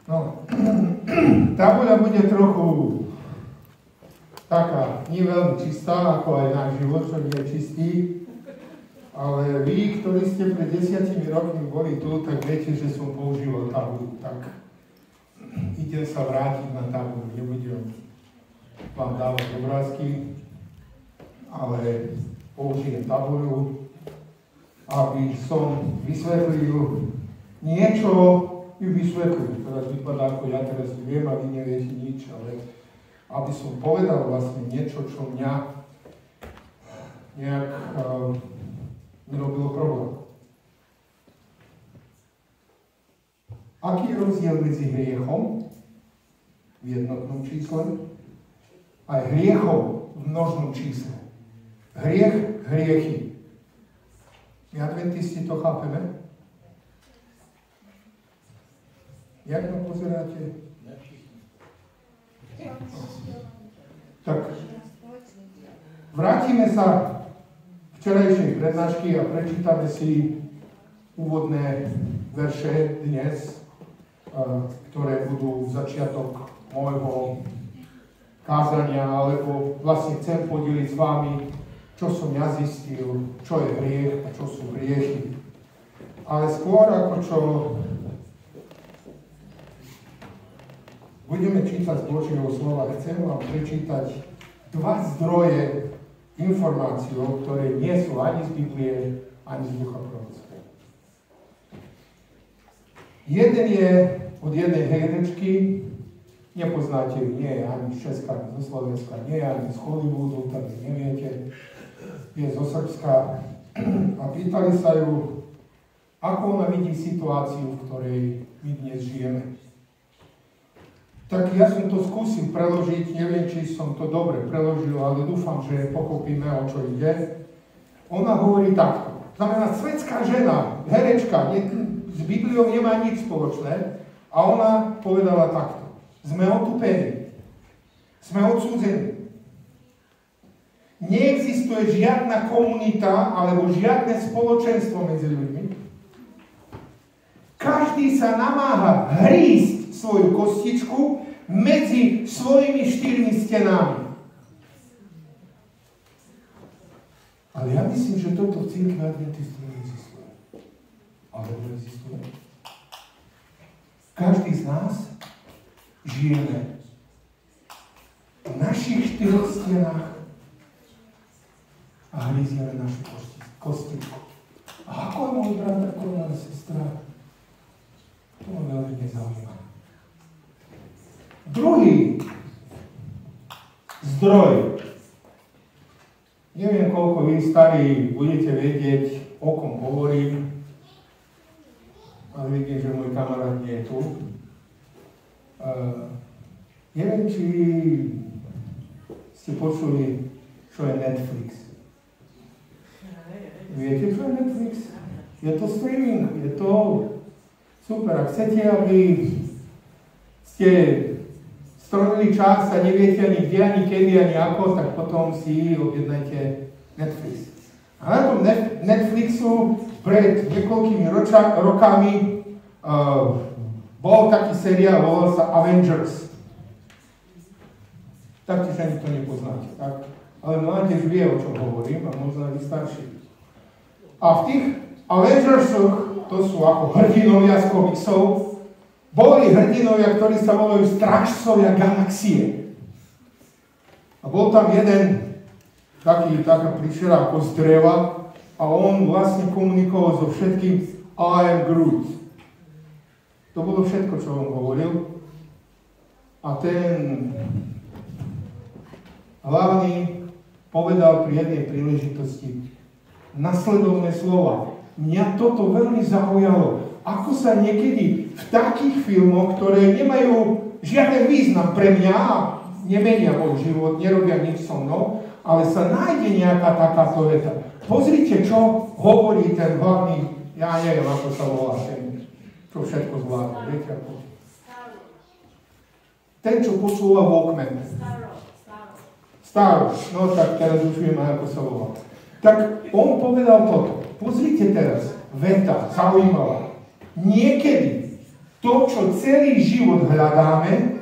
No, tabuľa bude trochu taká nie veľmi čistá, ako aj náš život, čo nie je čistý. Ale vy, ktorí ste pred 10 rokmi boli tu, tak viete, že som používal tabuľu. Tak idem sa vrátiť na tabuľu. Nebudem vám dávať obrázky, ale použijem tabuľu, aby som vysvetlil niečo, teraz vypadá, ako ja teraz viem a vy neviete nič, ale aby som povedal vlastne niečo, čo mňa nejak mi robilo problém. Aký je rozdiel medzi hriechom v jednotnom čísle a hriechom v množnom čísle? Hriech, hriechy. My adventisti to chápeme? Jak ma pozeráte? Tak, vrátime sa včerajšej prednášky a prečítame si úvodné verše dnes, ktoré budú začiatok môjho kázania, alebo vlastne chcem podeliť s vami, čo som ja zistil, čo je hriech a čo sú hriechy. Ale skôr ako čo budeme čítať z Božieho slova, chcem vám prečítať dva zdroje informácií, ktoré nie sú ani z Biblie, ani z ducha proroctva. Jeden je od jednej herečky, nepoznáte ju, nie je ani z Česka, ani zo Slovenska, nie je ani z Hollywoodu, tak neviete, je zo Srbska. A pýtali sa ju, ako ona vidí situáciu, v ktorej my dnes žijeme. Tak ja som to skúsil preložiť, neviem, či som to dobre preložil, ale dúfam, že pochopíme, o čo ide. Ona hovorí takto. Znamená, svetská žena, herečka, s Bibliou nemá nič spoločné. A ona povedala takto. Sme otupení. Sme odsúdení. Neexistuje žiadna komunita alebo žiadne spoločenstvo medzi ľuďmi. Každý sa namáha hrísť svoju kostičku medzi svojimi 4 stenami. Ale ja myslím, že toto v cirkvi adventistov neexistuje. Alebo existuje. Každý z nás žijeme v našich 4 stenách a hryzieme našu kostičku. A ako je môj brat, ako je moja sestra, to ma veľmi nezaujíma. Druhý zdroj. Neviem, koľko vy starí budete vedieť, o kom hovorím, ale vidím, že môj kamarát nie je tu. Neviem, či ste počuli, čo je Netflix. Viete, čo je Netflix? Je to streaming, je to super. Ak chcete, aby ste strojili čas a neviete ani kde, ani kedy, ani ako, tak potom si objednajte Netflix. A na tom Netflixu pred niekoľkými rokami bol taký seriál, volal sa Avengers. Taktiež ani to nepoznáte, tak? Ale mládež vie, o čom hovorím, a možno aj starší. A v tých Avengersoch, to sú ako hrdinovia z komiksov, boli hrdinovia, ktorí sa volajú strážcovia galaxie. A bol tam jeden taká príšera ako z dreva a on vlastne komunikoval so všetkým I am Groot. To bolo všetko, čo on hovoril. A ten hlavný povedal pri jednej príležitosti nasledovné slova. Mňa toto veľmi zaujalo. Ako sa niekedy v takých filmoch, ktoré nemajú žiaden význam pre mňa, nemenia môj život, nerobia nič so mnou, ale sa nájde nejaká takáto veta. Pozrite, čo hovorí ten hlavný, ja neviem, ako sa volá ten, čo všetko zvládne, viete ako? Ten, čo počúva Walkman. Staroš. No tak teraz už vieme, ako sa volá. Tak on povedal toto. Pozrite teraz, veta, zaujímavá. Niekedy to, čo celý život hľadáme,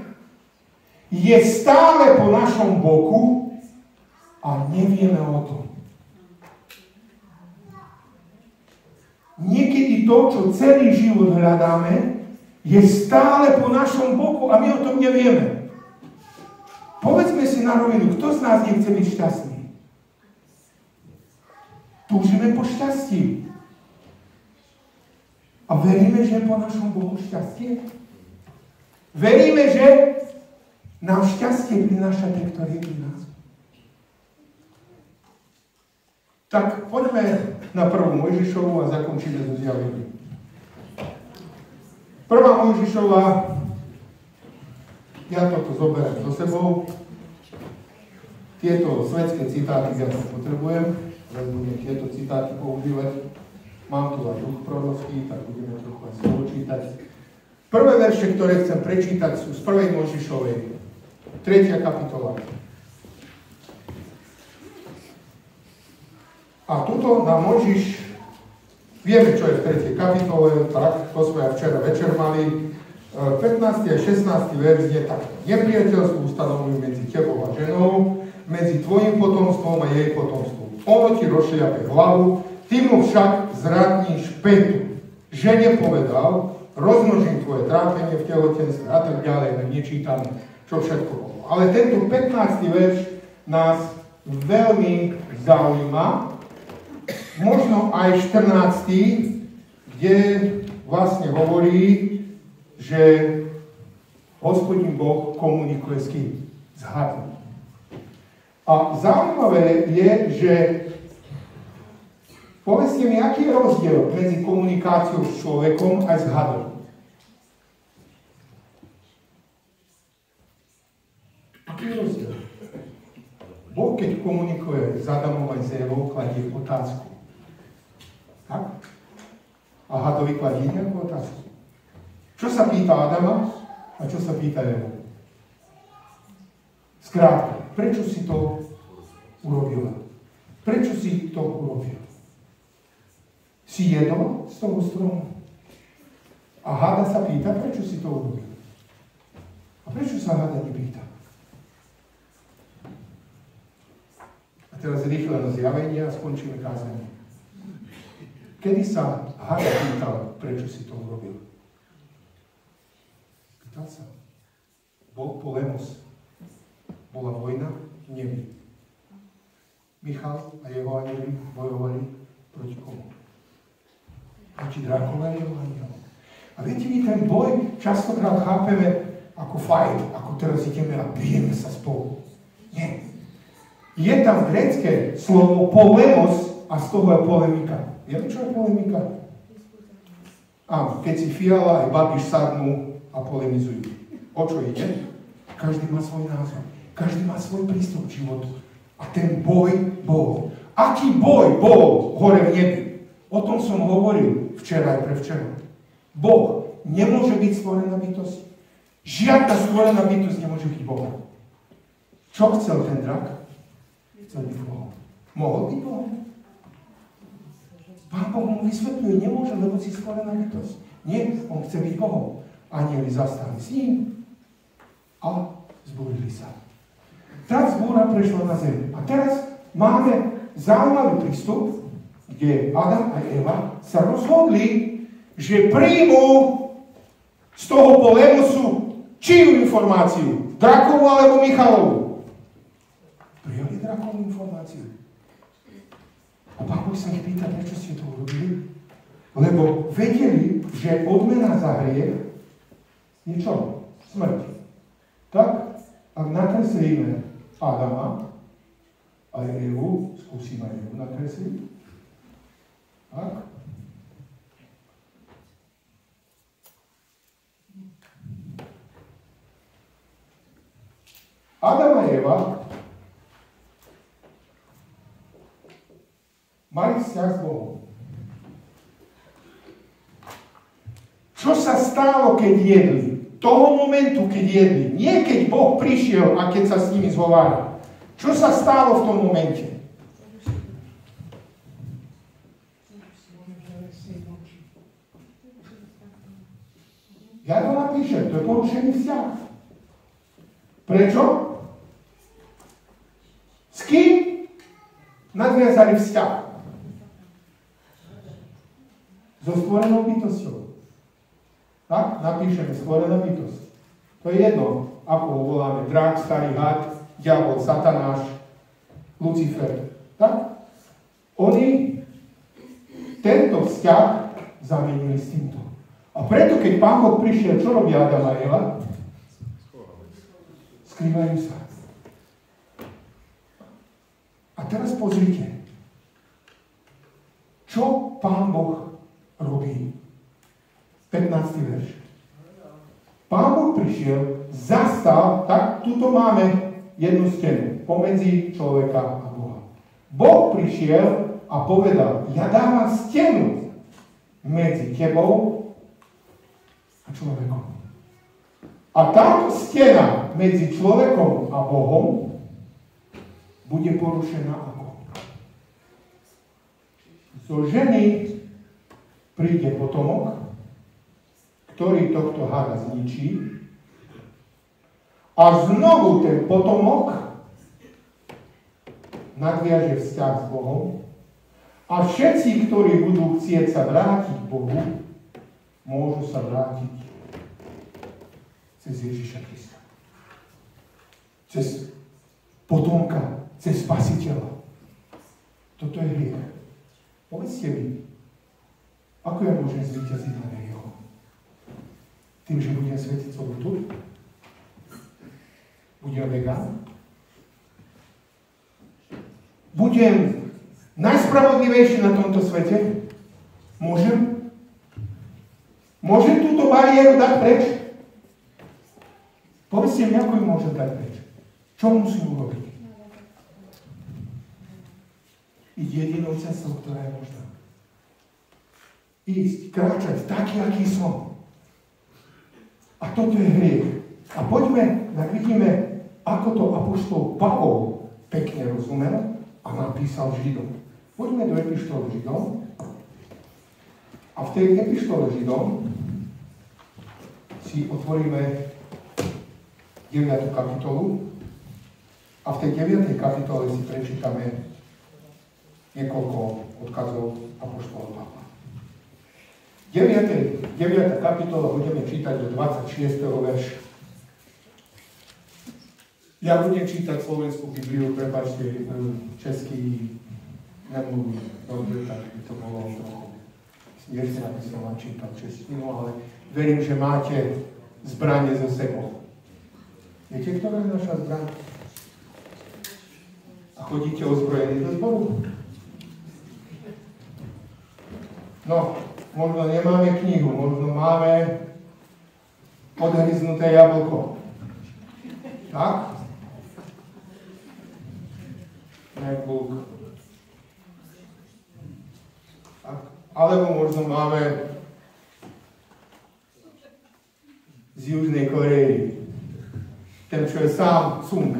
je stále po našom boku a nevieme o tom. Niekedy to, čo celý život hľadáme, je stále po našom boku a my o tom nevieme. Povedzme si na rovinu, kto z nás nechce byť šťastný? Túžime po šťastí. A veríme, že je po našom boku šťastie? Veríme, že nám šťastie prináša ten, ktorý je pri nás. Tak poďme na prvú Mojžišovu a zakončíme so zjavením. Prvá Mojžišova, ja toto zoberiem so sebou. Tieto svetské citáty ja potrebujem, ale budem tieto citáty používať. Mám tu aj duch prorocký, tak budeme trochu aj spolu čítať. Prvé verše, ktoré chcem prečítať, sú z prvej Mojžišovej, 3. kapitola. A tuto na Mojžiš, vieme, čo je v 3. kapitole, tak, to sme aj včera večer mali, 15. a 16. verš je takto. Nepriateľstvo ustanovujú medzi tebou a ženou, medzi tvojim potomstvom a jej potomstvom. Ono ti rozšliape hlavu, ty mu však zradníš petu. Žene povedal, rozmnožím tvoje trápenie v tehotenstve a tak ďalej, tak nečítame, čo všetko bolo. Ale tento 15. verš nás veľmi zaujíma, možno aj 14., kde vlastne hovorí, že Hospodin Boh komunikuje s kým? S hadom. A zaujímavé je, že povedzte mi, aký je rozdiel medzi komunikáciou s človekom aj s hadom? Aký je rozdiel? Boh, keď komunikuje s Adamom aj s Evou, kladie otázku. Tak? A hadovi kladie nejakú otázku. Čo sa pýta Adama a čo sa pýta Evu? Skrátka, prečo si to urobila? Prečo si to urobil? Si jedol z toho stromu? A hada sa pýta, prečo si to urobil? A prečo sa hada nepýta? A teraz rýchle na zjavenie a skončíme kázanie. Kedy sa hada pýtal, prečo si to urobil? Pýtal sa. Bol Polemos. Bola vojna v nebi. Michal a jeho anjeli bojovali proti komu? Proti drakovi a jeho anjelom. A viete, my ten boj častokrát chápeme ako fight, ako teraz ideme a bijeme sa spolu. Nie. Je tam grécke slovo polemos a z toho je polemika. Viete, čo je polemika? Áno, keď si Fiala aj Babiš sadnú a polemizujú. O čo ide? Každý má svoj názor. Každý má svoj prístup k životu. A ten boj bol. Aký boj bol hore v nebi? O tom som hovoril včera aj prevčera. Boh nemôže byť stvorená bytosť. Žiadna stvorená bytosť nemôže byť Bohom. Čo chcel ten drak? Chcel byť Bohom. Mohol byť Bohom? Pán Boh mu vysvetľuje, nemôže, lebo si stvorená bytosť. Nie, on chce byť Bohom. Anjeli zastali s ním a zbúrili sa. Tá zbúra prešla na zem. A teraz máme zaujímavý prístup, kde Adam a Eva sa rozhodli, že príjmu z toho polemosu čijú informáciu? Drakovú alebo Michalovú? Prijali drakovú informáciu. A Pán Boh sa ich pýta, prečo ste to urobili? Lebo vedeli, že odmena za hriech je čo? Smrť. Tak, ak nakreslíme Adama a Evu, skúsime aj Evu nakresliť. Tak. Adam a Eva mali vzťah s Bohom. Čo sa stalo, keď jedli? Toho momentu, keď jedli. Nie keď Boh prišiel a keď sa s nimi zhováral. Čo sa stalo v tom momente? Ja to napíšem, to je porušený vzťah. Prečo? S kým nadviazali vzťah? So stvorenou bytosťou. Tak? Napíšeme stvorená bytosť. To je jedno, ako ho voláme. Drák, starý had, diabol, satanáš, Lucifer. Tak? Oni tento vzťah zamenili s týmto. A preto, keď Pán Boh prišiel, čo robia Adam a Eva? Skrývajú sa. A teraz pozrite, čo Pán Boh robí. 15. verš. Pán Boh prišiel, zastal, tak tuto máme jednu stenu pomedzi človeka a Boha. Boh prišiel a povedal, ja dávam stenu medzi tebou a človekom. A táto stena medzi človekom a Bohom bude porušená ako? Zo ženy príde potomok, ktorý tohto hada zničí a znovu ten potomok nadviaže vzťah s Bohom a všetci, ktorí budú chcieť sa vrátiť k Bohu, môžu sa vrátiť cez Ježiša Krista. Cez potomka, cez Spasiteľa. Toto je hriech. Povedzte mi, ako ja môžem zvíťaziť nad hriechom? Tým, že budem svetiť sobotu? Budem vegán? Budem najspravodlivejší na tomto svete? Môžem? Môžem túto bariéru dať preč? Povedzte mi, ako ju môžem dať preč? Čo musím urobiť? Ísť jedinou cestou, ktorá je možná. Ísť, kráčať taký, aký som. A toto je hriech. A poďme, tak vidíme, ako to apoštol Pavol pekne rozumel a napísal Židom. Poďme do epištoly Židom. A v tej epištole Židom si otvoríme 9. kapitolu. A v tej 9. kapitole si prečítame niekoľko odkazov apoštola Pavla. 9. kapitola budeme čítať do 26. verša. Ja budem čítať slovenskú Bibliu, prepáčte, český nemluvím dobre, tak by to bolo trochu smiešne, aby som vám čítal češtinu, ale verím, že máte zbranie so sebou. Viete, ktorá je naša zbraň? A chodíte ozbrojení do zboru? No, možno nemáme knihu, možno máme odhryznuté jablko. Tak? MacBook. Tak? Alebo možno máme z Južnej Koreji. Ten, čo je sám Sung.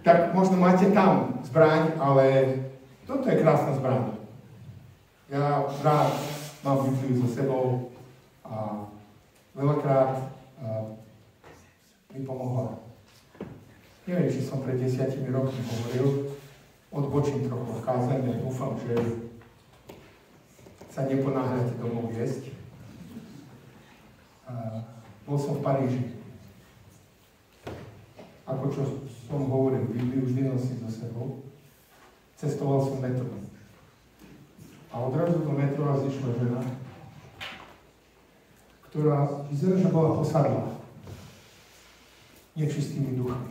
Tak možno máte tam zbraň, ale toto je krásna zbraň. Ja rád mám Bibliu so sebou a veľakrát mi pomohla. Neviem, či som pred 10 rokmi hovoril, odbočím trochu v kázane, dúfam, že sa neponáhľate domov jesť. Bol som v Paríži. Ako čo som hovoril, Bibliu vždy nosím so sebou. Cestoval som metrom. A odrazu do metra zišla žena, ktorá vyzerá, že bola posadlá nečistými duchmi.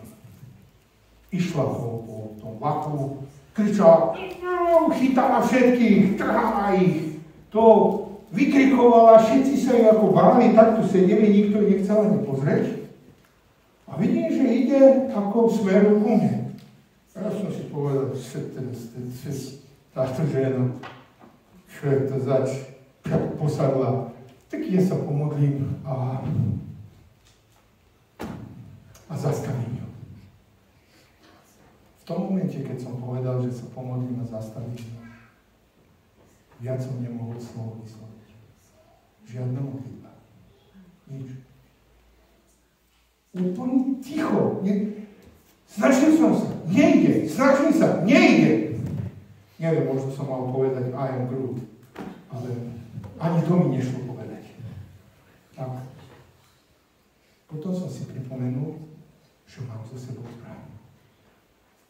Išla po tom vlaku, kričala, chytala všetkých, trhala ich. To vykrikovala, všetci sa ju ako báli, takto sedeli, nikto ju nechcel ani pozrieť. A vidím, že ide ako smeru ku mne. Ja som si povedal, táto žena, čo je to zač, tak posadla. Tak ja sa pomodlím a zastavím ju. V tom momente, keď som povedal, že sa pomodlím a zastavím ju, Viac som nemohol slovo vysloviť. Žiadna modlitba. Nič. Úplne ticho. Snažil som sa. Nejde. Snažil sa. Nejde. Neviem, možno som mal povedať I am Groot. Ale ani to mi nešlo povedať. Tak. Potom som si pripomenul, že mám so sebou zbraň.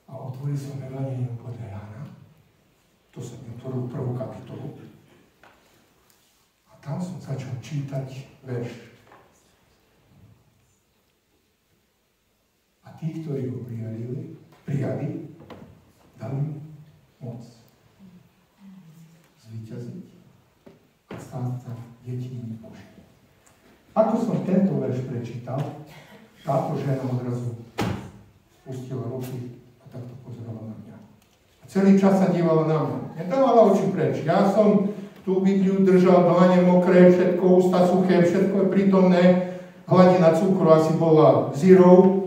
A otvoril som Evangelium podľa Jána. To som otvoril prvú kapitolu. A tam som začal čítať verš. A tí, ktorí ho prijali, dali mu moc zvíťaziť a stáť sa deťmi Božími. Ako som tento verš prečítal, táto žena odrazu spustila ruky a takto pozerala na mňa. A celý čas sa dívala na mňa. Nedávala oči preč. Ja som tú Bibliu držal, dlane mokré, všetko, ústa suché, všetko je prítomné. Hladina cukru asi bola 0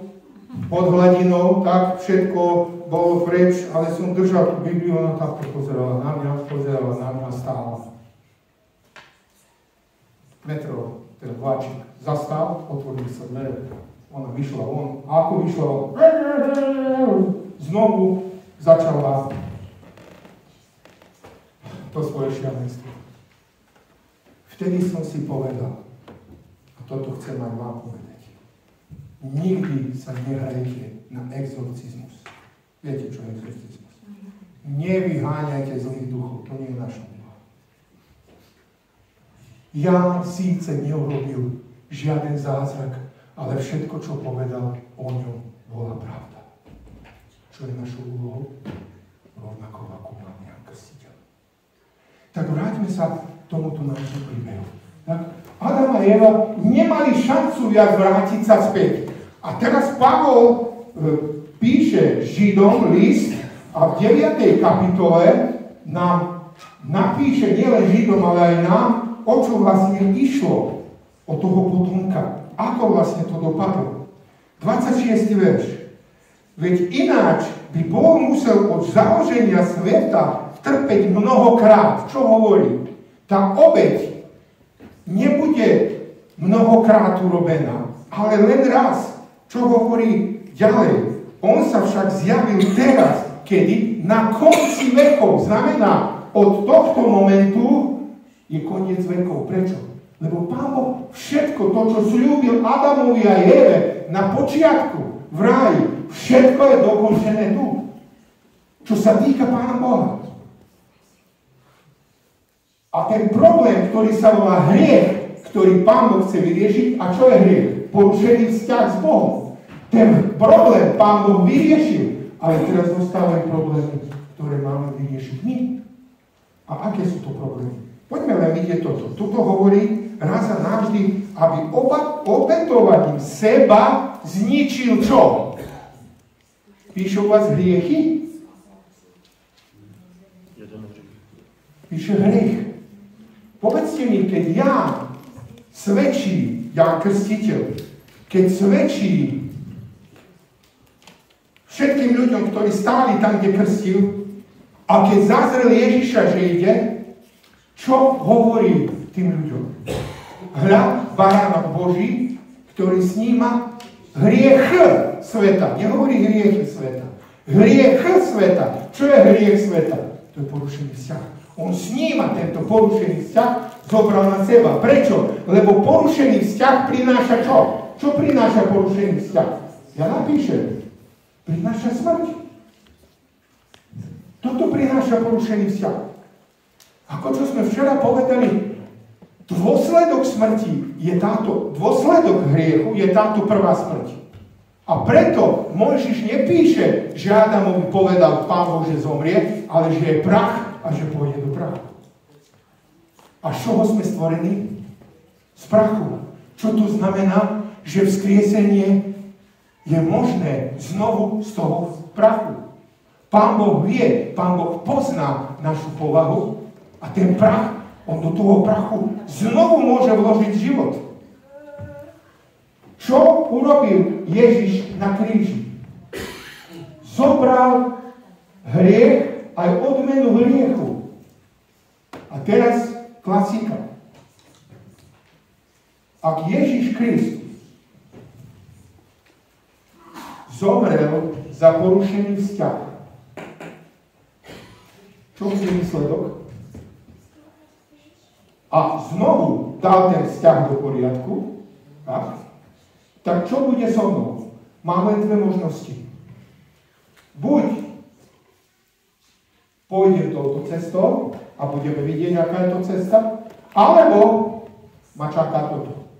pod hladinou, tak všetko bolo preč, ale som držal tú Bibliu, ona takto pozerala na mňa, stála. Metro, ten vláčik zastal, otvorili sa dvere, ona vyšla von. A ako vyšla von? Znovu začala to svoje šialenstvo. Vtedy som si povedal, a toto chcem aj vám povedať, nikdy sa nehrajte na exorcizmus. Viete, čo je exorcizmus? Nevyháňajte zlých duchov, to nie je naša úloha. Ján síce neurobil žiaden zázrak, ale všetko, čo povedal o ňom, bola pravda. Čo je našou úlohou? Rovnako ako mám Ján Krstiteľ. Tak vráťme sa k tomuto nášmu príbehu. Adam a Eva nemali šancu viac vrátiť sa späť. A teraz Pavol píše Židom list a v 9. kapitole nám napíše nielen Židom, ale aj nám, o čo vlastne išlo o toho potomka. Ako vlastne to dopadlo. 26. verš. Veď ináč by Boh musel od založenia sveta trpeť mnohokrát. Čo hovorí? Tá obeť nebude mnohokrát urobená, ale len raz. Čo hovorí ďalej? On sa však zjavil teraz, kedy na konci vekov. Znamená, od tohto momentu je koniec vekov. Prečo? Lebo Pán Boh všetko to, čo sľúbil Adamovi a Eve na počiatku v ráji, všetko je dokončené tu. Čo sa týka Pána Boha. A ten problém, ktorý sa volá hriech, ktorý Pán Boh chce vyriešiť, a čo je hriech? Porušený vzťah s Bohom. Ten problém Pán Boh vyriešil, ale teraz zostávajú problémy, ktoré máme vyriešiť my. A aké sú to problémy? Poďme len vidieť toto. Tuto hovorí raz a navždy, aby obetovaním seba zničil čo? Píše u vás hriechy? Píše hriech. Povedzte mi, keď Ján Krstiteľ, keď svedčí všetkým ľuďom, ktorí stáli tam, kde krstil, a keď zazrel Ježiša, že ide, čo hovorí tým ľuďom? Hľa, baránok Boží, ktorý sníma hriech sveta. Nehovorí hriechy sveta. Hriech sveta. Čo je hriech sveta? To je porušený vzťah. On sníma tento porušený vzťah, zobral na seba. Prečo? Lebo porušený vzťah prináša čo? Čo prináša porušený vzťah? Ja napíšem. Prináša smrť. Toto prináša porušený vzťah. Ako čo sme včera povedali, dôsledok smrti je táto, dôsledok hriechu je táto prvá smrť. A preto Mojžiš nepíše, že Adamovi povedal Pán Boh, že zomrie, ale že je prach a že pôjde do prachu. A z čoho sme stvorení? Z prachu. Čo to znamená? Že vzkriesenie je možné znovu z toho prachu. Pán Boh vie, Pán Boh pozná našu povahu a ten prach, on do toho prachu znovu môže vložiť život. Čo urobil Ježiš na kríži? Zobral hriech aj odmenu hriechu. A teraz klasika. Ak Ježiš Kristus zomrel za porušený vzťah, čo bude výsledok? A znovu dal ten vzťah do poriadku, tak čo bude so mnou? Mám len dve možnosti. Buď pôjdem touto cestou a budeme vidieť, aká je to cesta, alebo ma čaká toto.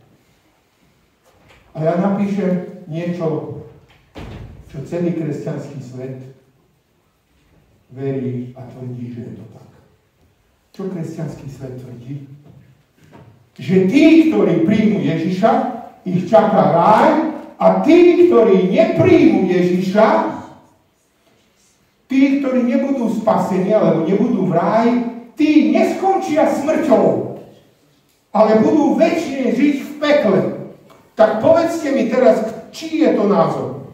A ja napíšem niečo, čo celý kresťanský svet verí a tvrdí, že je to tak. Čo kresťanský svet tvrdí? Že tí, ktorí príjmu Ježiša, ich čaká ráj, a tí, ktorí nepríjmu Ježiša, tí, ktorí nebudú spasení, alebo nebudú v ráji, tí neskončia smrťou, ale budú večne žiť v pekle. Tak povedzte mi teraz, čí je to názor?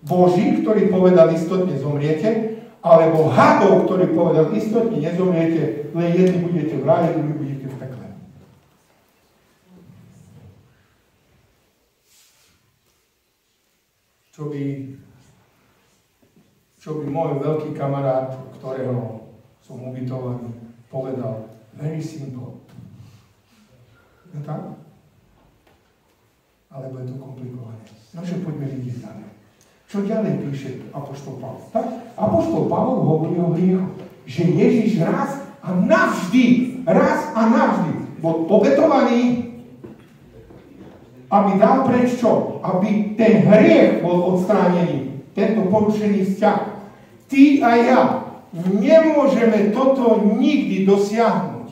Boží, ktorý povedal, istotne zomriete, alebo hadov, ktorý povedal, istotne nezomriete, len jedni budete v ráji, druhí budete v pekle. Čo by môj veľký kamarát, ktorého som ubytovaný, povedal, very simple. Je tak? Alebo je to komplikované. Nože poďme vidieť ďalej. Čo ďalej píše apoštol Pavol? Tak? Apoštol Pavol hovorí o hriechu, že Ježiš raz a navždy bol obetovaný, aby dal preč čo? Aby ten hriech bol odstránený, tento porušený vzťah. Ty a ja nemôžeme toto nikdy dosiahnuť.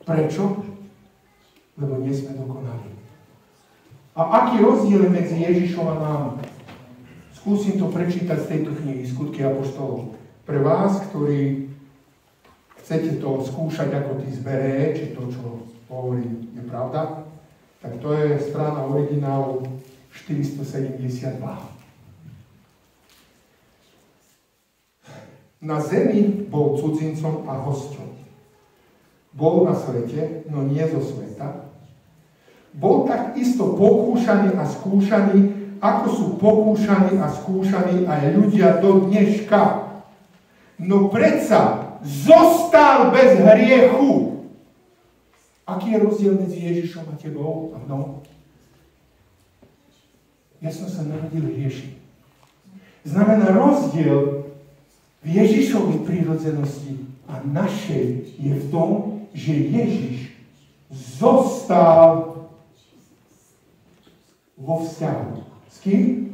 Prečo? Lebo nie sme dokonali. A aký rozdiel je medzi Ježišom a nami? Skúsim to prečítať z tejto knihy Skutky apoštolov. Pre vás, ktorí chcete to skúšať ako tí zbereje, či to, čo hovorím, je pravda, tak to je strana originálu 472. Na zemi bol cudzincom a hosťom. Bol na svete, no nie zo sveta. Bol tak isto pokúšaný a skúšaný, ako sú pokúšaní a skúšaní aj ľudia do dneška. No predsa zostal bez hriechu. Aký je rozdiel medzi Ježišom a tebou a mnou? Ja som sa narodil hriešiť. Znamená rozdiel v Ježišovej prírodzenosti a našej je v tom, že Ježiš zostal vo vzťahu. S kým?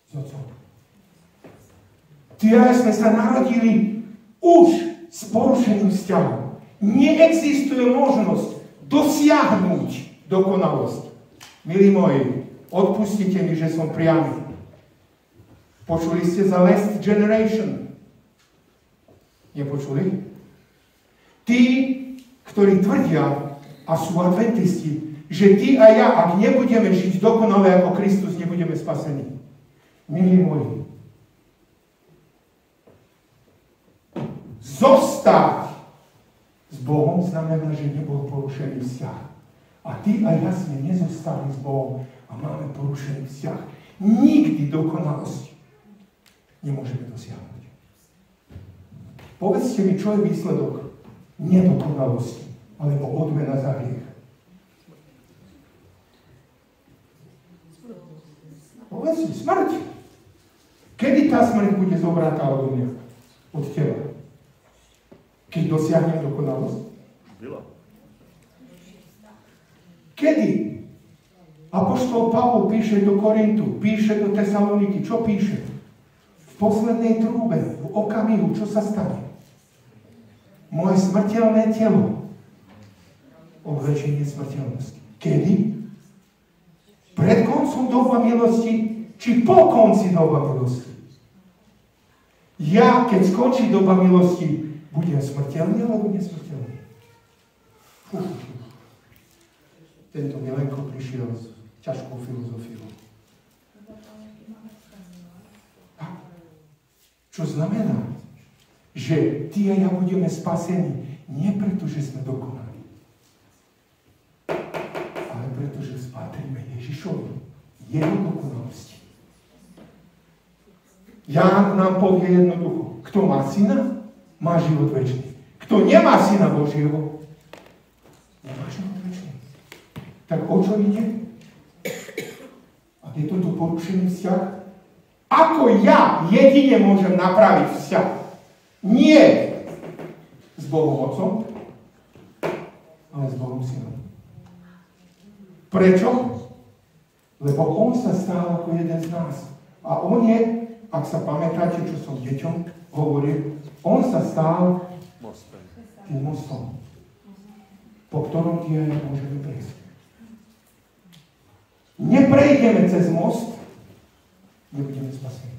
S Otcom. Ty a ja sme sa narodili už s porušeným vzťahom. Neexistuje možnosť dosiahnuť dokonalosť. Milí moji, odpustite mi, že som priamy. Počuli ste za Last Generation? Nepočuli? Tí, ktorí tvrdia a sú adventisti, že ty a ja, ak nebudeme žiť dokonale ako Kristus, nebudeme spasení. Milí moji, zostať s Bohom znamená, že nebol porušený vzťah. A ty a ja sme nezostali s Bohom a máme porušený vzťah. Nikdy dokonalosť nemôžeme dosiahnuť. Povedzte mi, čo je výsledok nedokonalosti alebo odmena za hriech. Povedz si, smrť. Kedy tá smrť bude zobratá odo mňa? Od teba? Keď dosiahnem dokonalosť? Kedy? Apoštol Pavol píše do Korintu, píše do Tesaloniky. Čo píše? V poslednej trúbe, v okamihu, čo sa stane? Moje smrteľné telo odvlečenie smrteľnosti. Kedy? Pred koncom doba milosti, či po konci doba milosti? Ja, keď skončí doba milosti, budem smrteľný alebo nesmrteľný? Tento Milenko prišiel s ťažkou filozofiou. Čo znamená, že ty a ja budeme spasení nie preto, že sme dokonali, ale preto, že spatríme Ježišovi, jeho dokonalosti. Ján nám povie jednoducho, kto má syna, má život večný. Kto nemá syna Božieho, nemá život večný. Tak o čo ide? A je toto porušený vzťah? Ako ja jedine môžem napraviť vzťah? Nie s Bohom Otcom, ale s Bohom Synom. Prečo? Lebo on sa stal ako jeden z nás. A on je, ak sa pamätáte, čo som deťom hovoril, on sa stal tým mostom, po ktorom tie môžeme prejsť. Neprejdeme cez most, nebudeme spasení.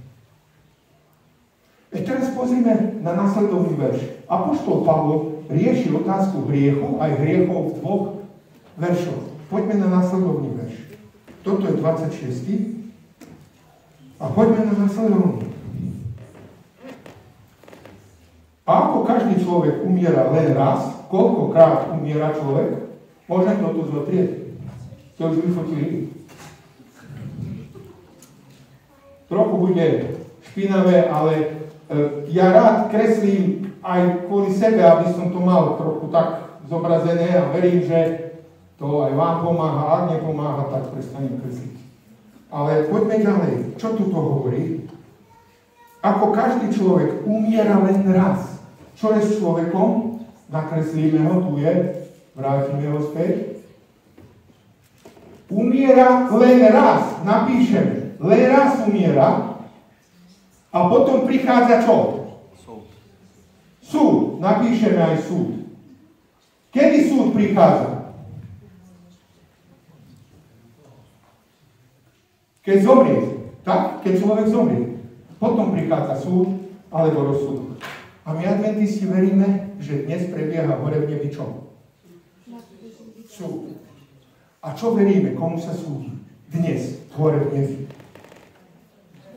Teraz pozrime na nasledovný verš. Apoštol Pavol rieši otázku hriechu, aj hriechov v dvoch veršoch. Poďme na nasledovný verš. Toto je 26. A poďme na nasledovný. A ako každý človek umiera len raz, koľkokrát umiera človek, môžem toto zotrieť. To už vyfotili. Trochu bude špinavé, ale ja rád kreslím aj kvôli sebe, aby som to mal trochu tak zobrazené a verím, že to aj vám pomáha. Ak nepomáha, tak prestanem kresliť. Ale poďme ďalej. Čo tu to hovorí? Ako každý človek umiera len raz. Čo je s človekom? Nakreslíme ho, tu je. Vrátime ho späť. Umiera len raz. Napíšeme. Len raz umiera. A potom prichádza čo? Súd. Napíšeme aj súd. Kedy súd prichádza? Keď zomrie. Tak? Keď človek zomrie. Potom prichádza súd alebo rozsudok. A my adventisti veríme, že dnes prebieha hore v nebi čo? Súd. A čo veríme? Komu sa súdi? Dnes. Hore v nebi.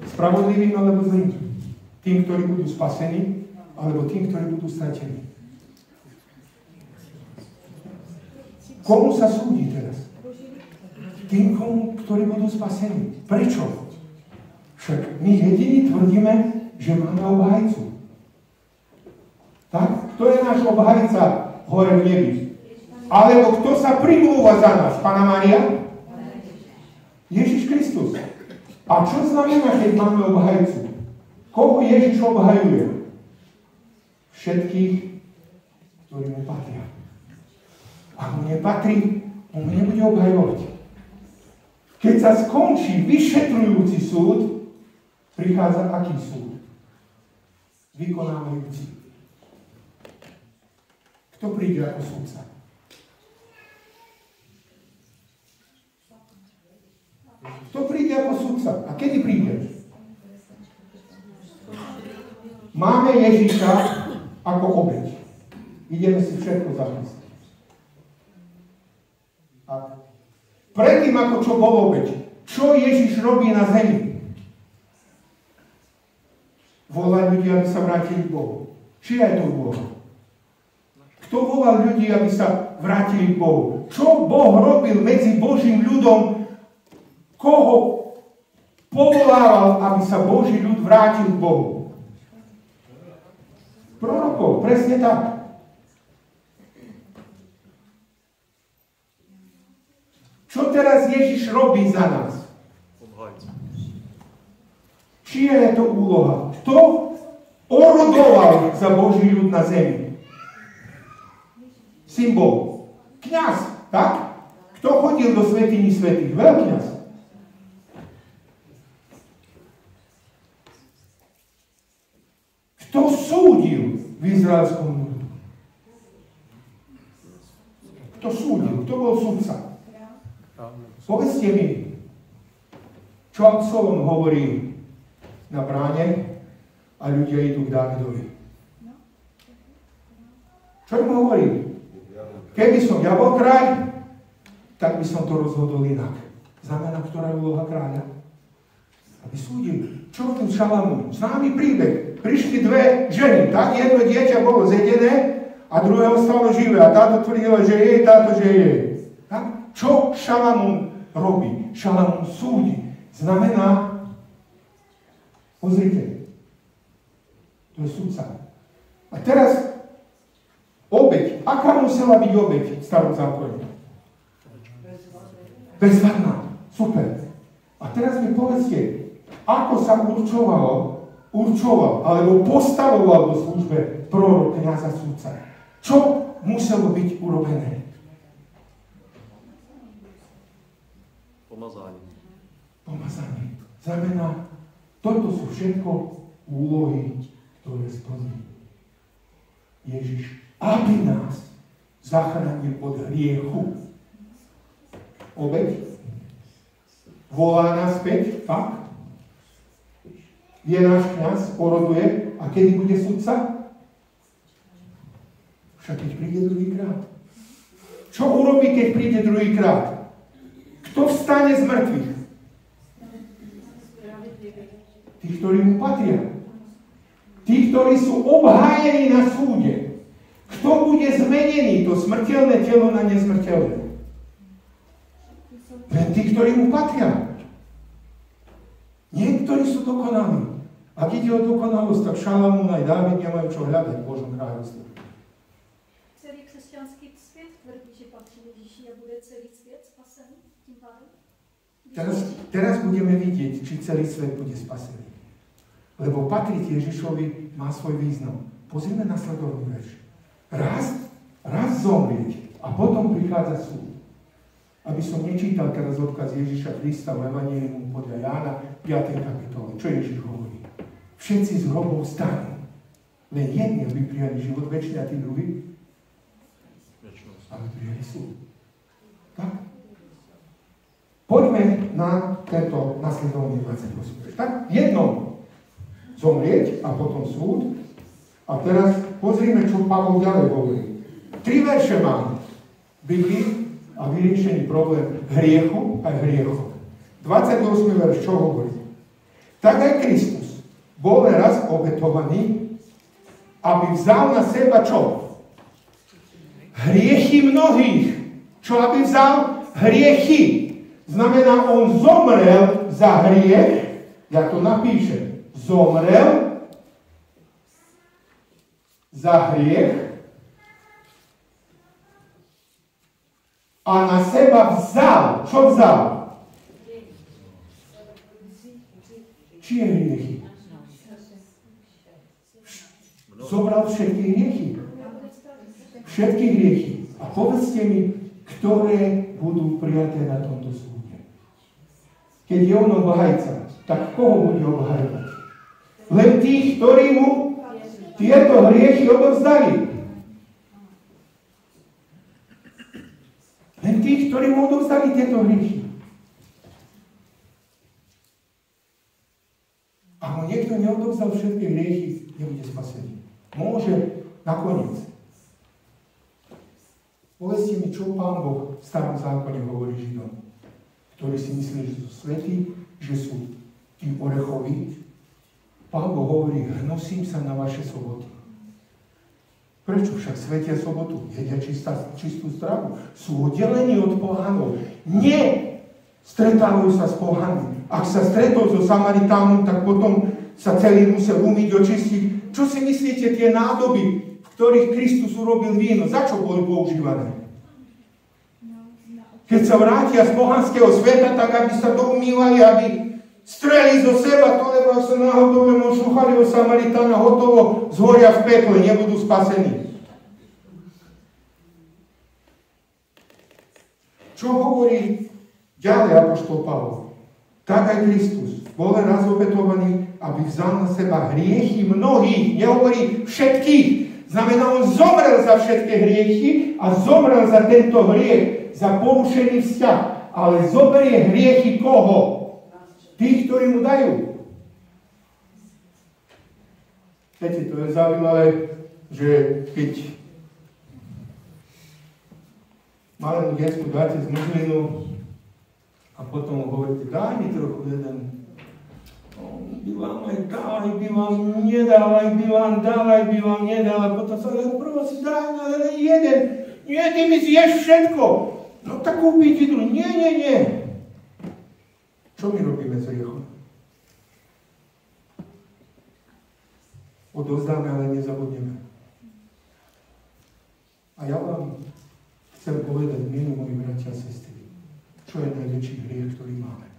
Spravodlivým alebo zlým? Tým, ktorí budú spasení, alebo tým, ktorí budú stratení? Komu sa súdi teraz? Tým, ktorí budú spasení. Prečo? Však my jediní tvrdíme, že máme obhajcu. Tak? Kto je náš obhajca hore v nebi? Alebo kto sa primlúva za nás? Panna Mária? Ježiš Kristus. A čo znamená, keď máme obhajcu? Koho Ježiš obhajuje? Všetkých, ktorí mu patria. Ak mu nepatrí, on mu nebude obhajovať. Keď sa skončí vyšetrujúci súd, prichádza aký súd? Vykonávajúci. Kto príde ako súdca? Kto príde ako sudca? A kedy príde? Máme Ježiša ako obeť. Ideme si všetko zapísať. A predtým, ako čo bol obeť, čo Ježiš robí na zemi? Volá ľudí, aby sa vrátili k Bohu. Či je to úloha? Kto volal ľudí, aby sa vrátili k Bohu? Čo Boh robil medzi Božím ľudom? Koho povolával, aby sa Boží ľud vrátil k Bohu? Prorokov, presne tak. Čo teraz Ježiš robí za nás? Čia je to úloha? Kto orodoval za Boží ľud na zemi? Symbol. Kňaz, tak? Kto chodil do svätyní svätých? Veľkňaz. Kto súdil v izraelskom ľudu? Kto súdil? Kto bol súdca? Povedzte mi, čo Absalom hovorí na bráne a ľudia idú k Dávidovi. Čo im hovorí? Keby som ja bol kráľ, tak by som to rozhodol inak. Znamená, ktorá je úloha kráľa? Aby súdil. Čo robil Šalamún? Známy príbeh. prišli dve ženy, tak? Jedno dieťa bolo zedené a druhé ostalo živé. A táto tvrdila, že jej, táto, že jej. Tak? Čo Šalamún robí? Šalamún súdi. Znamená, pozrite, to je sudca. A teraz obeť. Aká musela byť obeť v starom zákone? Bezvadná. Super. A teraz mi povedzte, ako sa určoval, alebo postavoval do službe prorok, kňaza, sudca. Čo muselo byť urobené? Pomazanie. Znamená, toto sú všetko úlohy, ktoré splní Ježiš, aby nás zachránil od hriechu. Obeť volá nás späť, tak? Je náš kňaz, oroduje, a kedy bude sudca? Však keď príde druhýkrát. Čo urobí, keď príde druhýkrát? Kto vstane z mŕtvych? Tí, ktorí mu patria. Tí, ktorí sú obhájení na súde. Kto bude zmenený, to smrteľné telo na nesmrteľné? Len tí, ktorí mu patria. Niektorí sú dokonalí. Ak ide o dokonalosť, tak Šalamún aj Dávid nemajú čo hľadať v Božom kráľovstve. Celý křesťanský svět tvrdí, že patří Ježíši a bude celý svět spasený tím pádem? Teraz budeme vidieť, či celý svet bude spasený. Lebo patriť Ježišovi má svoj význam. Pozrime na sledovný verš. Raz zomrieť a potom prichádza súd. Aby som nečítal teraz odkaz Ježiša Krista v Evanjeliu podľa Jána 5. kapitole. Čo Ježiš hovorí? Všetci z hrobov stanú. Len jedni, aby prijali život večný, a tí druhí aby prijali súd. Tak? Poďme na tento nasledovný 28. Tak? Jednom zomrieť a potom súd. A teraz pozrime, čo Pavol ďalej hovorí. 3 verše mám v Biblii a vyriešený problém hriechu aj hriechov. 28. verš, čo hovorí? Tak aj Kristus bol raz obetovaný, aby vzal na seba čo? Hriechy mnohých. Čo aby vzal? Hriechy. Znamená, on zomrel za hriech, ja to napíšem, zomrel za hriech a na seba vzal. Čo vzal? Čie hriechy? Zobral všetky hriechy. Všetky hriechy. A povedzte mi, ktoré budú prijaté na tomto súde. Keď je on obhajca, tak koho bude obhajovať? Len tých, ktorí mu tieto hriechy odovzdali. Len tých, ktorí mu odovzdali tieto hriechy. A mu niekto neodovzdal všetky hriechy, nebude spasený. Môže nakoniec. Povedzte mi, čo Pán Boh v starom zákone hovorí Židom, ktorí si myslí, že sú svätí, že sú tí orechoví. Pán Boh hovorí, hnosím sa na vaše soboty. Prečo však svetia sobotu? Jedia čistú stravu. Sú oddelení od pohánov. Nie stretávajú sa s pohánmi. Ak sa stretol so Samaritánom, tak potom sa celý musel umyť, očistiť. Čo si myslíte, tie nádoby, v ktorých Kristus urobil víno, za čo boli používané? Keď sa vrátia z pohanského sveta, tak aby sa doumývali, aby streli zo seba to, lebo ak sa náhodou šúchali o Samaritána, hotovo, zhoria v pekle, nebudú spasení. Čo hovorí ďalej apoštol Pavol? Tak aj Kristus bol raz obetovaný, aby vzal na seba hriechy mnohých, nehovorí všetkých. Znamená, on zomrel za všetky hriechy a zomrel za tento hriech, za porušený vzťah. Ale zoberie hriechy koho? Tých, ktorí mu dajú. Viete, to je zaujímavé, že keď malému detsku dáte zmrzlinu a potom hovoríte, daj mi trochu jeden by vám aj dal, aj by vám nedal, aj by vám dal, aj by vám nedal, a potom sa len prvo si daj na jeden. Nie, ty mi zješ všetko. No tak kúpi ti druhý. Nie. Čo my robíme s hriechom? Odovzdáme, ale nezabudneme. A ja vám chcem povedať, milí moji bratia a sestry, čo je najväčší hriech, ktorý máme.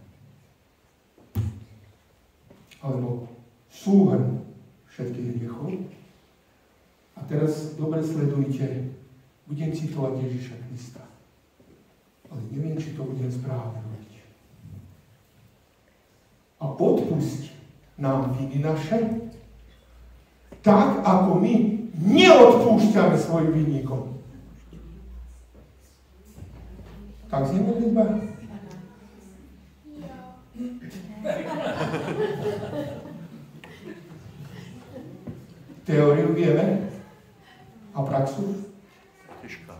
Alebo súhrn všetkých hriechov. A teraz dobre sledujte, budem citovať Ježiša Krista. Ale neviem, či to budem správne robiť. A odpusť nám viny naše, tak ako my neodpúšťame svojim vinníkom. Tak znie modlitba? Teóriu vieme? A praxu? Težká.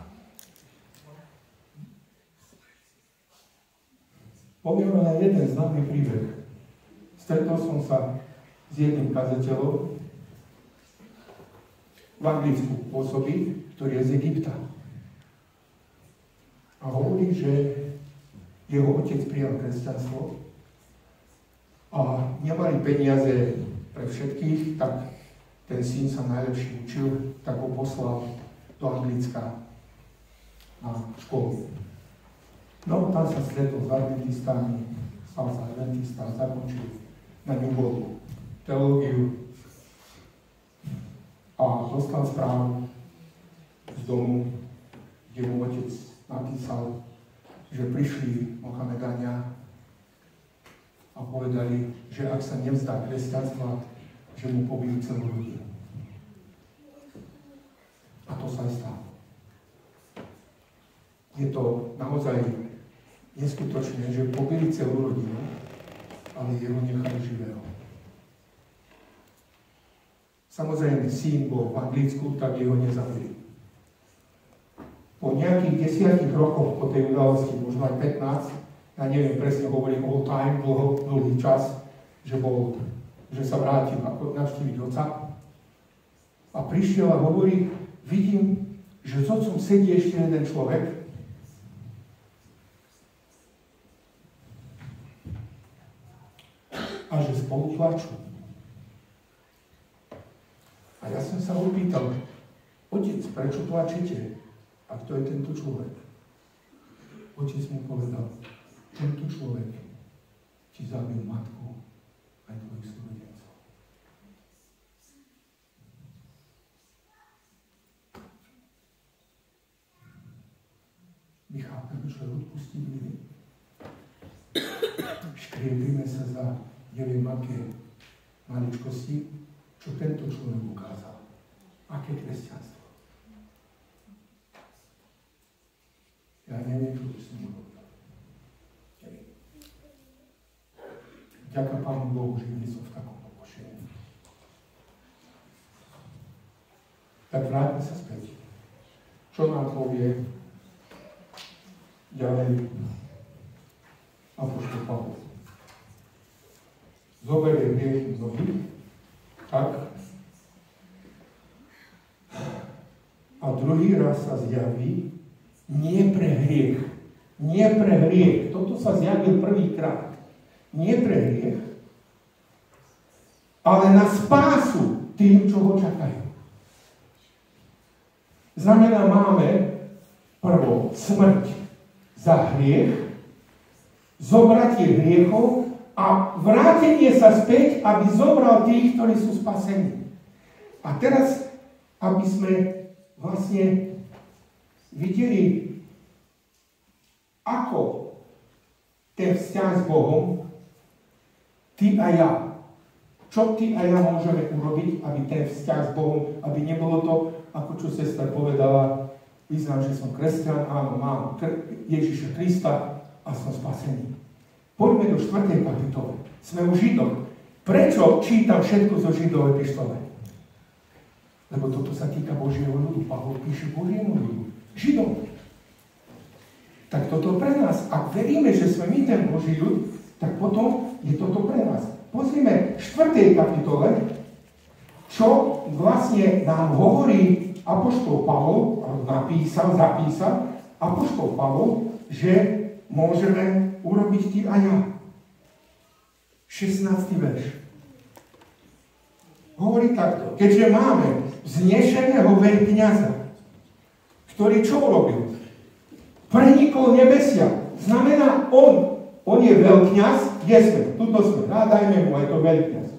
Poviem len jeden známy príbeh. Stretol som sa s jedným kazateľom v Anglicku pôsobí, ktorý je z Egypta. A hovorí, že jeho otec prijal kresťanstvo a nemali peniaze pre všetkých, tak ten syn sa najlepšie učil, tak ho poslal do Anglicka na školu. No, tam sa stretol s adventistami, stal sa adventista a zakončil na New World teológiu a dostal správu z domu, kde mu otec napísal, že prišli Mohamedania a povedali, že ak sa nevzdá kresťanstva, že mu pobijú celú rodinu. A to sa aj stalo. Je to naozaj neskutočné, že pobili celú rodinu, ale jeho nechali živého. Samozrejme, syn bol v Anglicku, tak jeho nezabili. Po nejakých 10 rokoch po tej udalosti, možno aj 15, ja neviem presne, hovorím all time, dlhý čas, že sa vrátil navštíviť otca. A prišiel a hovorí, vidím, že s otcom sedí ešte jeden človek. A že spolu plačú. A ja som sa opýtal, otec, prečo plačete? A kto je tento človek? Otec mu povedal, tento človek ti zabil matku aj tvojich súrodencov. My chápeme, čo je odpustiť viny. Škriepime sa za neviem aké maličkosti, čo tento človek ukázal. Aké kresťanstvo. Ja neviem, čo by som urobil. Ďakujem Pánu Bohu, že nie som v takom pokušení. Tak vráťme sa späť. Čo nám povie ďalej apoštol Pavol? Zoberie hriechy mnohých, tak? A druhý raz sa zjaví nie pre hriech. Nie pre hriech. Toto sa zjavil prvýkrát. Nie pre hriech, ale na spásu tým, čo ho čakajú. Znamená, máme prvo smrť za hriech, zobratie hriechov a vrátenie sa späť, aby zobral tých, ktorí sú spasení. A teraz, aby sme vlastne videli, ako ten vzťah s Bohom, ty a ja. Čo ty a ja môžeme urobiť, aby ten vzťah s Bohom, aby nebolo to, ako čo sestra povedala, vyznám, že som kresťan, áno, mám Ježiša Krista a som spasený. Poďme do 4. kapitoly. Sme u Židov. Prečo čítam všetko zo Židov epištole? Lebo toto sa týka Božieho ľudu. Pavol píše Božiemu ľudu. Židov. Tak toto pre nás. Ak veríme, že sme my ten Boží ľud, tak potom je toto pre nás. pozrime v 4. kapitole, čo vlastne nám hovorí apoštol Pavol, zapísal apoštol Pavol, že môžeme urobiť ty a ja. 16. verš. Hovorí takto. Keďže máme vznešeného veľkňaza, ktorý čo urobil? Prenikol nebesia. Znamená, on je veľkňaz, kde sme? Tuto sme. Dajme mu aj to veľkňaz.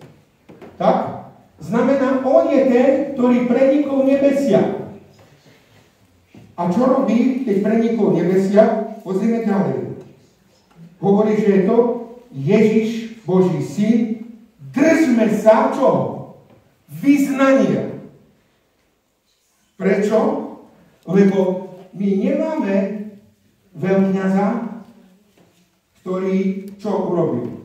Tak? Znamená, on je ten, ktorý prenikol nebesia. A čo robí, keď prenikol nebesia? Pozrime ďalej. Hovorí, že je to Ježiš, Boží syn. Držme sa čoho? Vyznania. Prečo? Lebo my nemáme veľkňaza, ktorý čo urobil?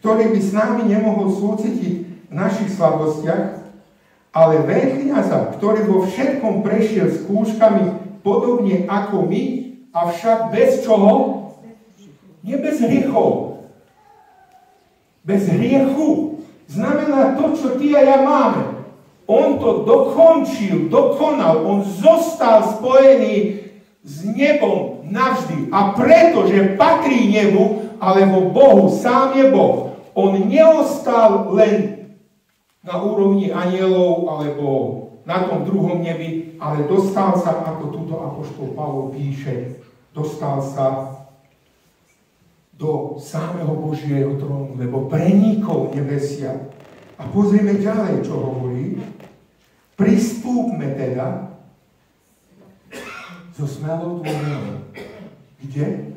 Ktorý by s nami nemohol súcitiť v našich slabostiach, ale veľkňaza, ktorý vo všetkom prešiel skúškami podobne ako my, avšak bez čoho? Nie bez hriechov. Bez hriechu. Znamená to, čo ty a ja máme. On to dokonal, on zostal spojený s nebom navždy. A pretože patrí nebu, alebo Bohu, sám je Boh, on neostal len na úrovni anielov, alebo na tom druhom nebi, ale dostal sa, ako túto apoštol Pavol píše, dostal sa do samého Božieho trónu, lebo prenikol nebesia. A pozrieme ďalej, čo hovorí. Pristúpme teda so smelou dôverou. Kde?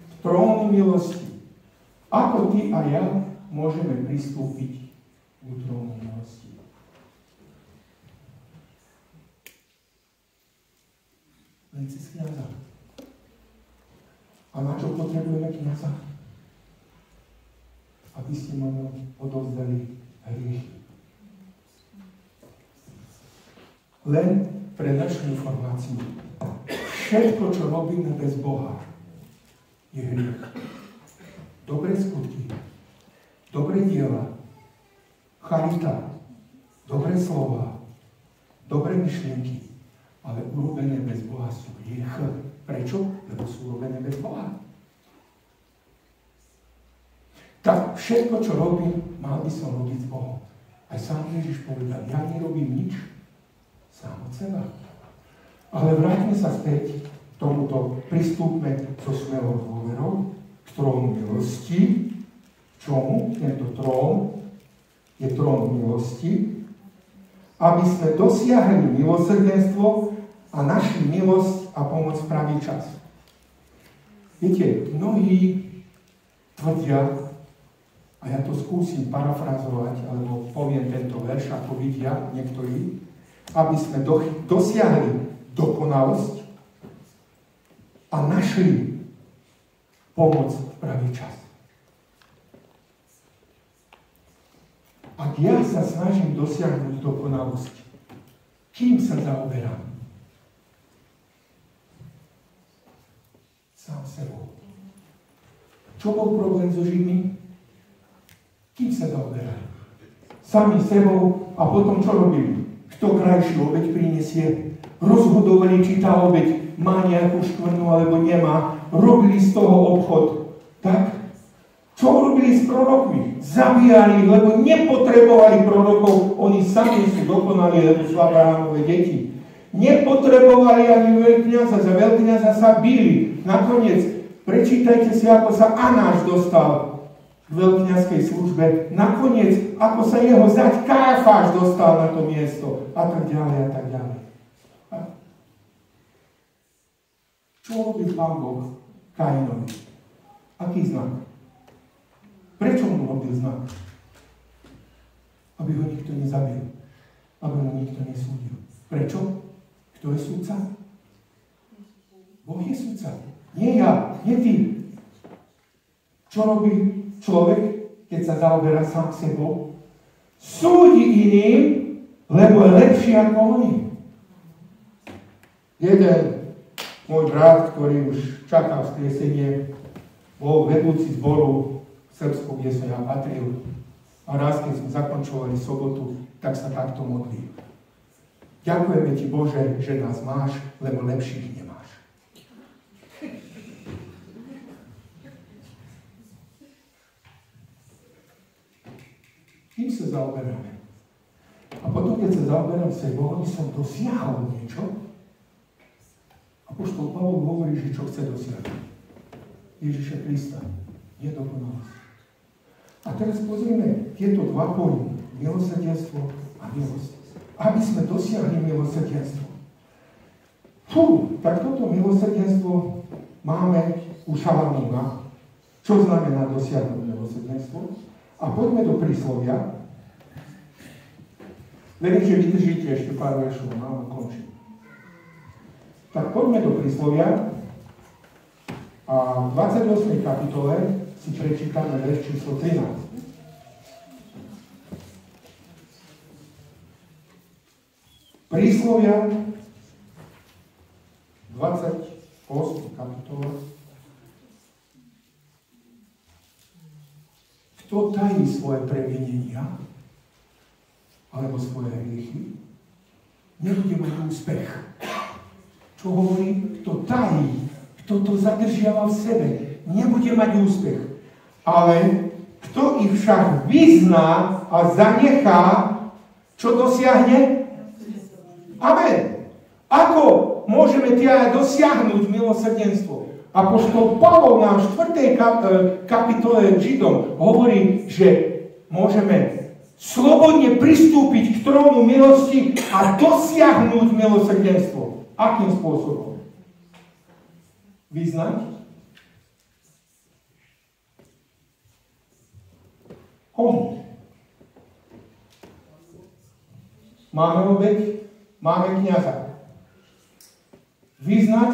K trónu milosti. Ako ty a ja môžeme pristúpiť k trónu milosti? Len cez kňaza. A na čo potrebujeme kňaza? Aby ste mu odovzdali hriechy. Len pre našu informáciu. Všetko, čo robíme bez Boha, je hriech. Dobré skutky, dobré diela, charita, dobré slova, dobré myšlienky, ale urobené bez Boha sú hriech. Prečo? Lebo sú urobené bez Boha. Tak všetko, čo robím, mal by som robiť s Bohom. Aj sám Ježiš povedal, ja nerobím nič sám od seba. Ale vráťme sa späť k tomuto, pristúpme so smelou dôverou k trónu milosti. Čomu? Tento trón je trón milosti, aby sme dosiahli milosrdenstvo a našli milosť a pomoc v pravý čas. Viete, mnohí tvrdia, a ja to skúsim parafrazovať, alebo poviem tento verš, ako vidia niektorí, aby sme dosiahli dokonalosť a našli pomoc v pravý čas. Ak ja sa snažím dosiahnuť dokonalosť, kým sa zaoberám? Sám sebou. Čo bol problém so Židmi? Kým sa zaoberali? Sami sebou a potom čo robili? Kto krajšiu obeť prinesie? Rozhodovali, či tá obeť má nejakú škvrnu alebo nemá. Robili z toho obchod. Tak? Čo robili s prorokmi? Zabíjali, lebo nepotrebovali prorokov. Oni sami sú dokonali, lebo sú Abrahamové deti. Nepotrebovali ani veľkňaza. Za veľkňaza sa bili. Nakoniec, prečítajte si, ako sa Anáš dostal v veľkňazskej službe. Nakoniec, ako sa jeho zať Káfáš dostal na to miesto. A tak ďalej, a tak ďalej. A čo robil Pán Boh Kainovi? Aký znak? Prečo mu robil znak? Aby ho nikto nezabil. Aby mu nikto nesúdil. Prečo? Kto je sudca? Boh je sudca. Nie ja, nie ty. Čo robí človek, keď sa zaoberá sám sebou? Súdi iným, lebo je lepší ako oni. Jeden môj brat, ktorý už čakal vzkriesenie, bol vedúci zboru v Srbsku, kde som ja patril. A raz, keď sme zakončovali sobotu, tak sa takto modlil. Ďakujeme ti, Bože, že nás máš, lebo lepších nemáš. Tým sa zaoberáme. A potom, keď sa zaoberám sebou, aby som dosiahol niečo, apoštol Pavol hovorí, že čo chce dosiahnuť. Ježiša Krista. Je dokonalosť. A teraz pozrieme tieto dva pojmy. Milosrdenstvo a milosť. Aby sme dosiahli milosrdenstvo. Tak toto milosrdenstvo máme u Šalamúna. Čo znamená dosiahnuť milosrdenstvo? A poďme do príslovia. Verím, že vydržíte ešte pár veršov, mám končiť. Tak poďme do príslovia. A v 28. kapitole si prečítame verš číslo 13. Príslovia 28. kapitola. Kto tají svoje previnenia alebo svoje hriechy, nebude mať úspech. Čo hovorí? Kto tají, kto to zadržiava v sebe, nebude mať úspech. Ale kto ich však vyzná a zanechá, čo dosiahne? Amen. Ako môžeme teda dosiahnuť milosrdenstvo? Apoštol Pavol na 4. kapitole Židom hovorí, že môžeme slobodne pristúpiť k trónu milosti a dosiahnuť milosrdenstvo. Akým spôsobom? Vyznať? Komu? Máme obeť, máme kňaza. Vyznať,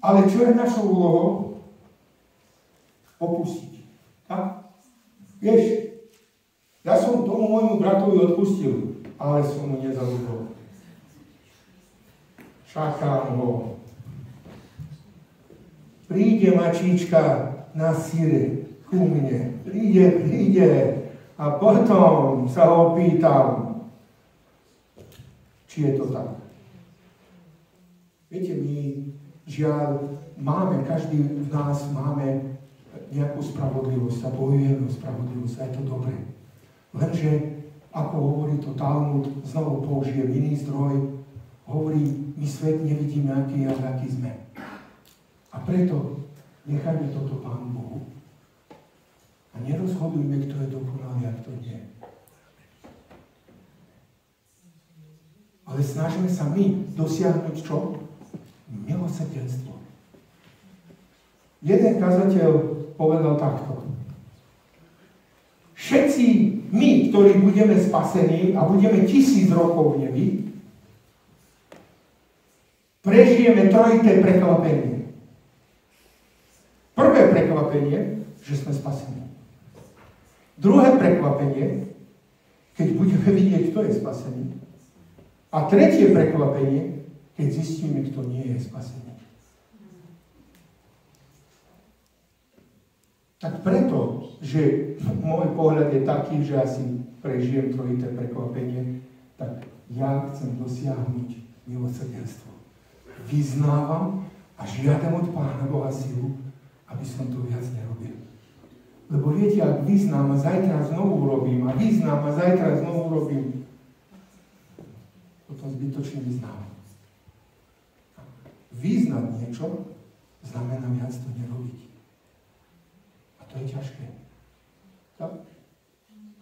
ale čo je našou úlohou? Opustiť. Tak? Vieš, ja som tomu môjmu bratovi odpustil, ale som mu nezabudol. Čakám ho. Príde mačička na síre ku mne. Príde. A potom sa ho pýtam, či je to tak. Viete, my žiaľ každý z nás máme nejakú spravodlivosť a bojujeme o spravodlivosť a je to dobré. Lenže, ako hovorí to Talmud, znovu použijem iný zdroj, hovorí, my svet nevidíme, aký je, ale aký sme. A preto nechajme toto Pánu Bohu a nerozhodujme, kto je dokonalý a kto nie. Ale snažíme sa my dosiahnuť čo? Milosrdenstvo. Jeden kazateľ povedal takto. Všetci my, ktorí budeme spasení a budeme 1000 rokov v nebi, prežijeme trojité prekvapenie. Prvé prekvapenie, že sme spasení. Druhé prekvapenie, keď budeme vidieť, kto je spasený. A tretie prekvapenie, keď zistíme, kto nie je spasený. Tak preto, že môj pohľad je taký, že asi prežijem trojité prekvapenie, tak ja chcem dosiahnuť milosrdenstvo. Vyznávam a žiadam od Pána Boha silu, aby som to viac nerobil. Lebo viete, ak vyznám a zajtra znovu urobím, a vyznám a zajtra znovu urobím, potom zbytočne vyznávam. Vyznať niečo znamená viac to nerobiť. A to je ťažké. Tak?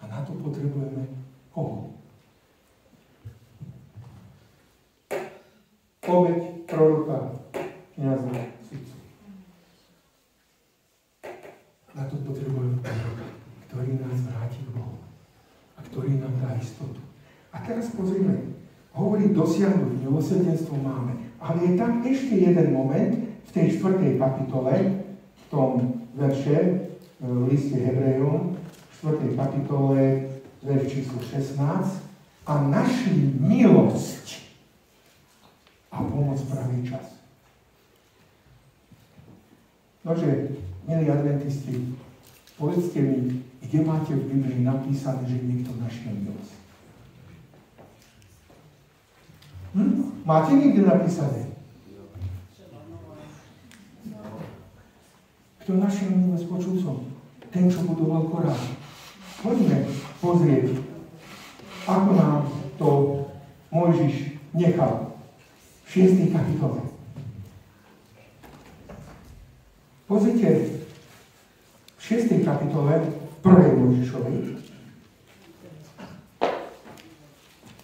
A na to potrebujeme koho? Obeť proroka, kňaza, sudcu. Na to potrebujeme proroka, ktorý nás vráti k Bohu a ktorý nám dá istotu. A teraz pozrime, hovorí, dosiahnuť milosrdenstvo máme. Ale je tam ešte jeden moment v tej 4. kapitole, v tom verše, v liste Hebrejom, v 4. kapitole, verš číslo 16, a našli milosť a pomoc pravý čas. Nože, milí adventisti, povedzte mi, kde máte v Biblii napísané, že niekto našiel milosť? Máte niekde napísané? Kto našiel milosť, počul som? Ten, čo budoval Korán. Poďme pozrieť, ako nám to Mojžiš nechal v 6. kapitole. Pozrite, v 6. kapitole 1. Mojžišovej,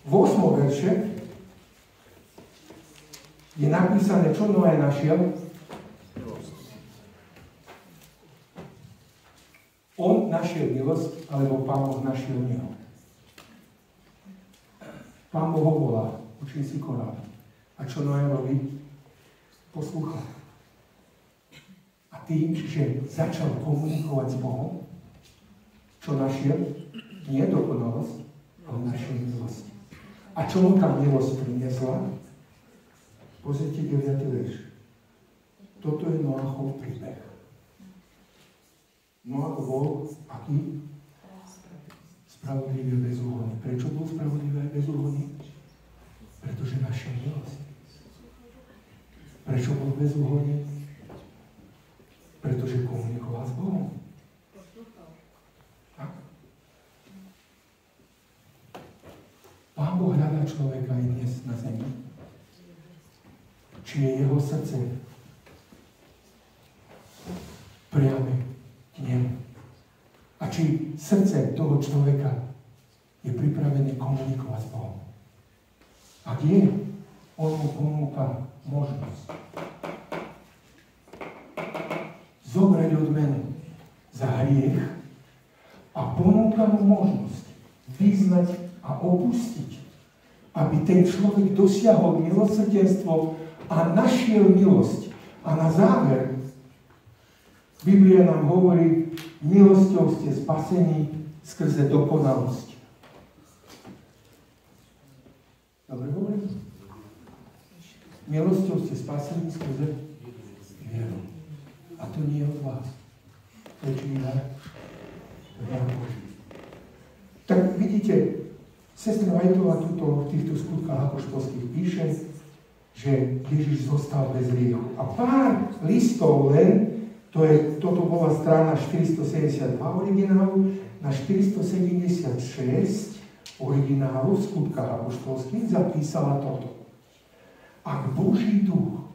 v 8. verše je napísané, čo Noé našiel. On našiel milosť, alebo Pán Boh našiel neho. Pán Boh ho volá, učí si Korán. A čo Noé robí? Poslúcha. A tým, že začal komunikovať s Bohom, čo našiel? Nie dokonalosť, ale našiel milosť. A čo mu tá milosť priniesla? Pozrite 9. verš. Toto je Noachov príbeh. Noach bol aký? Spravodlivý a bezúhonný. Prečo bol spravodlivý a bezúhonný? Pretože našiel milosť. Prečo bol bezúhonný? Pretože komunikoval s Bohom. Tak? Pán Boh hľadá človeka aj dnes na zemi. Či je jeho srdce priame k nemu. A či srdce toho človeka je pripravené komunikovať s Bohom. Ak je, on mu ponúka možnosť zobrať odmenu za hriech a ponúka mu možnosť vyznať a opustiť, aby ten človek dosiahol milosrdenstvo a našiel milosť. A na záver Biblia nám hovorí, milosťou ste spasení skrze dokonalosť. Dobre hovorím? Milosťou ste spasení skrze vieru. A to nie je od vás. To je čím dar? To je dar Boží. Tak vidíte, sestra Vajtová tuto v týchto skutkách apoštolských píše, že Ježiš zostal bez hriechu. A pár listov len, toto bola strana 472 originálu, na 476 originálu v skutkách apoštolských zapísala toto. Ak Boží duch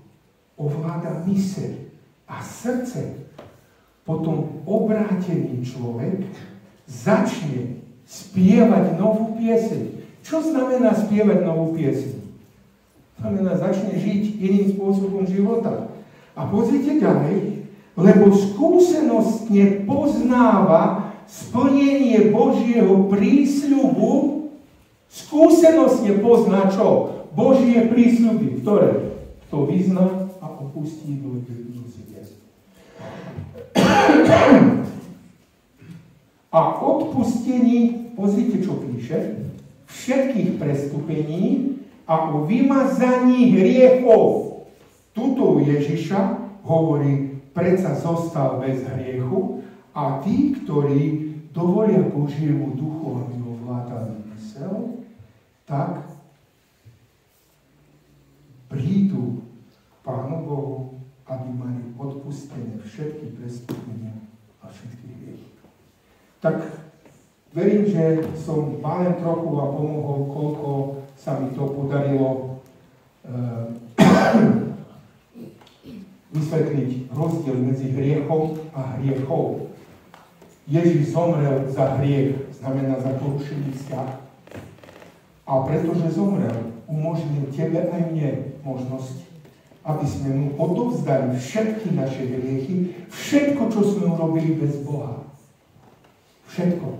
ovláda myseľ a srdce, potom obrátený človek začne spievať novú pieseň. Čo znamená spievať novú pieseň? Znamená, začne žiť iným spôsobom života. A pozrite ďalej, lebo skúsenostne poznáva splnenie Božieho prísľubu. Skúsenostne pozná čo? Božie prísľuby, ktoré to vyzná a opustí do milosrdenstva. A odpustení, pozrite, čo píše, všetkých prestúpení a o vymazaní hriechov. Tuto Ježiša hovorí, predsa zostal bez hriechu a tí, ktorí dovolia Božiemu duchu, aby ovládali mysel, tak prídu k Pánu Bohu, aby mali odpustené všetky prestúpenia a všetky hriechy. Tak verím, že som len trochu a pomohol, koľko sa mi to podarilo vysvetliť rozdiel medzi hriechom a hriechou. Ježiš zomrel za hriech, znamená za porušený vzťah. A pretože zomrel, umožnil tebe aj mne možnosť, aby sme mu odovzdali všetky naše hriechy, všetko, čo sme urobili bez Boha. Všetko.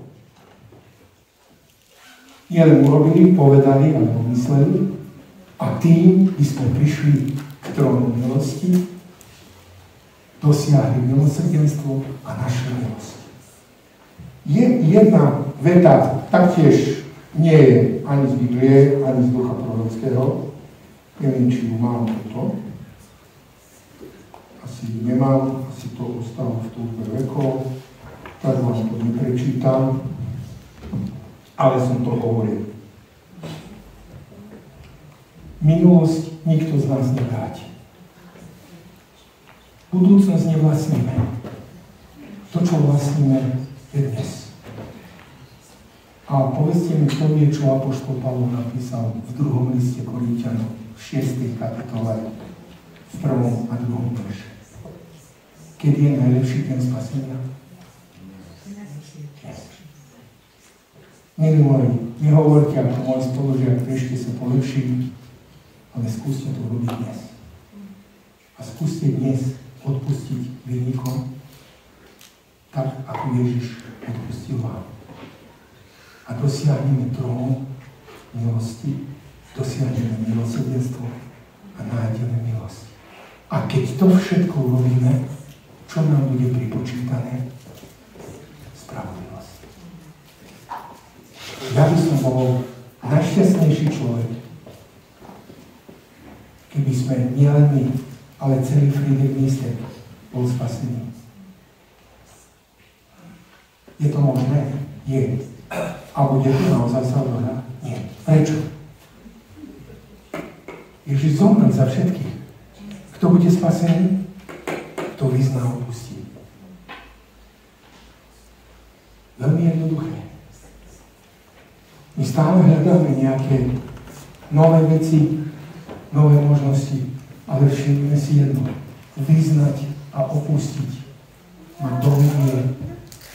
Nielen urobili, povedali alebo mysleli a tým by sme prišli k trónu milosti, dosiahli milosrdenstvo a našli milosť. Je jedna veta, taktiež nie je ani z Biblie, ani z ducha prorockého. Neviem, či ju mám toto. Asi nemám, asi to ostal v túžbe vekov, tak vám to neprečítam, ale som to hovoril. Minulosť nikto z nás nevráti. Budúcnosť nevlastníme. To, čo vlastníme, je dnes. A povedzte mi, kto vie, čo apoštol Pavol napísal v 2. liste Korinťanom, v 6. kapitole, v 1. a 2. verši. Kedy je najlepší deň spasenia? Milí moji, nehovorte ako môj spolužiak, ešte sa polepší, ale skúste to robiť dnes. A skúste dnes odpustiť vinníkom, tak ako Ježiš odpustil vám. A dosiahneme trón milosti, dosiahneme milosrdenstvo a nájdeme milosť. A keď to všetko urobíme, čo nám bude pripočítané? Spravodlivosť. Ja by som bol najšťastnejší človek, keby sme nielen my, ale celý Friedrich Místek bol spasený. Je to možné? Je. A bude to naozaj sa odohrať? Nie. Prečo? Ježiš zomrel za všetkých. Kto bude spasený? Kto vyzná odpustí. Veľmi jednoduché. My stále hľadáme nejaké nové veci, nové možnosti, ale všimnime si jedno. Vyznať a opustiť ma dovedie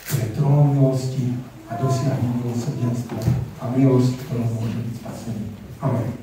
pre trón milosti a dosiahnuť milosrdenstvo a milosť, ktorou môže byť spasený. Amen.